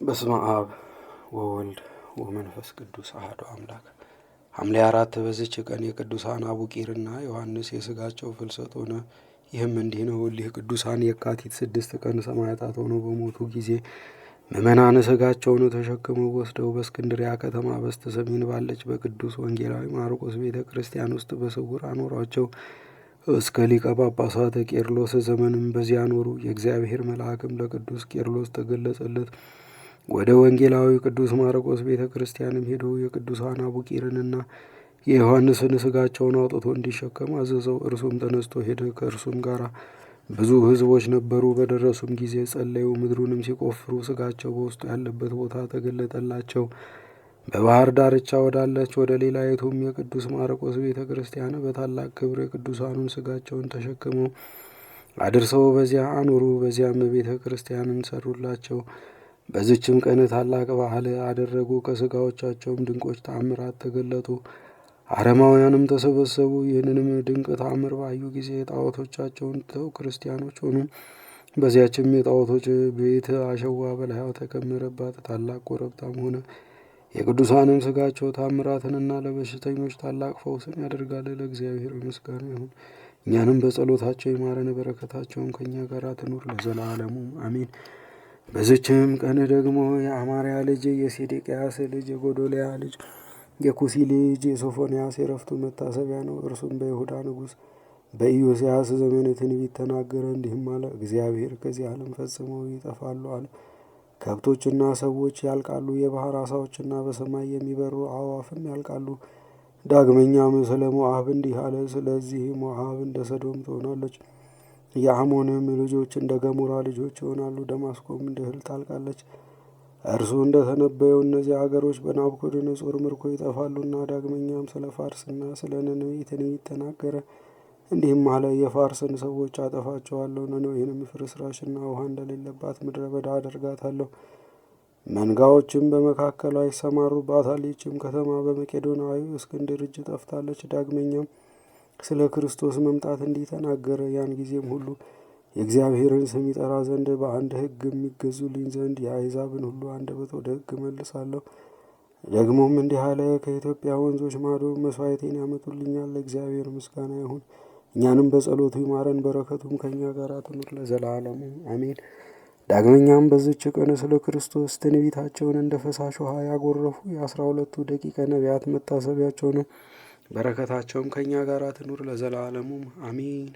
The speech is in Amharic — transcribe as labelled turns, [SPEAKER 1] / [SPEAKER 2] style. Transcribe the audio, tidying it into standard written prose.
[SPEAKER 1] በስመ አብ ወወልድ ወመንፈስ ቅዱስ አሐዱ አምላክ። ሐምሌ 4 በዚች ቀን የቅዱሳን አቡቂርና ዮሐንስ የሥጋቸው ፍልሰት ሆነ። ይህም እንዲህ ነው። እሊህ ቅዱሳን የካቲት 6 ቀን ሰማዕታት ሆነው በሞቱ ጊዜ ምዕመናን ሥጋቸውን ተሸክመው ወስደው በእስክንድርያ ከተማ በስተ ሰሜን ባለች በቅዱስ ወንጌላዊ ማርቆስ ቤተ ክርስቲያን ውስጥ በስውር አኖሯቸው። እስከ ሊቀ ጳጳሳት ቄርሎስ ዘመንም በዚያ ኖሩ። የእግዚአብሔር መልአክም ለቅዱስ ቄርሎስ ተገለጸለት። ወደ ወንጌላዊ ቅዱስ ማርቆስ ቤተ ክርስቲያንም ሄዶ የቅዱሳን አቡቂርንና የዮሐንስን ሥጋቸውን አውጥቶ እንዲሸከም አዘዘው። እርሱም ተነስቶ ሄደ። ከእርሱም ጋር ብዙ ሕዝቦች ነበሩ። በደረሱም ጊዜ ጸለዩ። ምድሩንም ሲቆፍሩ ሥጋቸው በውስጡ ያለበት ቦታ ተገለጠላቸው። በባህር ዳርቻ ወዳለች ወደ ሌላይቱም የቅዱስ ማርቆስ ቤተ ክርስቲያን በታላቅ ክብር የቅዱሳኑን ሥጋቸውን ተሸክመው አድርሰው በዚያ አኖሩ። በዚያም ቤተ ክርስቲያንን ሰሩላቸው። በዚችም ቀን ታላቅ በዓል አደረጉ። ከሥጋዎቻቸውም ድንቆች ተአምራት ተገለጡ። አረማውያንም ተሰበሰቡ። ይህንንም ድንቅ ተአምር ባዩ ጊዜ ጣዖቶቻቸውን ትተው ክርስቲያኖች ሆኑ። በዚያችም የጣዖቶች ቤት አሸዋ በላይዋ ተከመረባት። ታላቅ ኮረብታም ሆነ። የቅዱሳንም ሥጋቸው ታምራትንና ለበሽተኞች ታላቅ ፈውስን ያደርጋል። ለእግዚአብሔር ምስጋና ይሁን። እኛንም በጸሎታቸው ይማረን፣ በረከታቸውም ከእኛ ጋር ትኑር ለዘላለሙ አሜን። በዚችም ቀን ደግሞ የአማርያ ልጅ የሴዴቅያስ ልጅ የጎዶልያ ልጅ የኩሲ ልጅ የሶፎንያስ የረፍቱ መታሰቢያ ነው። እርሱም በይሁዳ ንጉሥ በኢዮስያስ ዘመን ትንቢት ተናገረ፣ እንዲህም አለ። እግዚአብሔር ከዚህ ዓለም ፈጽመው ይጠፋሉ አለ። ከብቶችና ሰዎች ያልቃሉ፣ የባህር ዓሣዎችና በሰማይ የሚበሩ አዕዋፍም ያልቃሉ። ዳግመኛም ስለ ሞዓብ እንዲህ አለ። ስለዚህ ሞዓብ እንደ ሰዶም ትሆናለች፣ የአሞንም ልጆች እንደ ገሞራ ልጆች ይሆናሉ። ደማስቆም እንደ እህል ታልቃለች። እርሱ እንደ ተነበየው እነዚህ አገሮች በናቡከደነፆር ምርኮ ይጠፋሉና። ዳግመኛም ስለ ፋርስና ስለ ነነዌ ትንቢት ተናገረ፣ እንዲህም አለ። የፋርስን ሰዎች አጠፋቸዋለሁ፣ ነነዌንም ፍርስራሽና ውሃ እንደሌለባት ምድረ በዳ አደርጋታለሁ። መንጋዎችም በመካከሏ ይሰማሩባታል። ይህችም ከተማ በመቄዶናዊ እስክንድር እጅ ጠፍታለች። ዳግመኛም ስለ ክርስቶስ መምጣት እንዲህ ተናገረ። ያን ጊዜም ሁሉ የእግዚአብሔርን ስም ይጠራ ዘንድ በአንድ ሕግ የሚገዙልኝ ዘንድ የአሕዛብን ሁሉ አንደበት ወደ ሕግ መልሳለሁ። ደግሞም እንዲህ አለ። ከኢትዮጵያ ወንዞች ማዶ መሥዋዕቴን ያመጡልኛል። ለእግዚአብሔር ምስጋና ይሁን። እኛንም በጸሎቱ ይማረን፣ በረከቱም ከእኛ ጋር ትኑር ለዘላለሙ አሜን። ዳግመኛም በዚች ቀን ስለ ክርስቶስ ትንቢታቸውን እንደ ፈሳሽ ውሃ ያጎረፉ የ12ቱ ደቂቀ ነቢያት መታሰቢያቸው ነው። በረከታቸውም ከእኛ ጋር ትኑር ለዘላለሙ አሜን።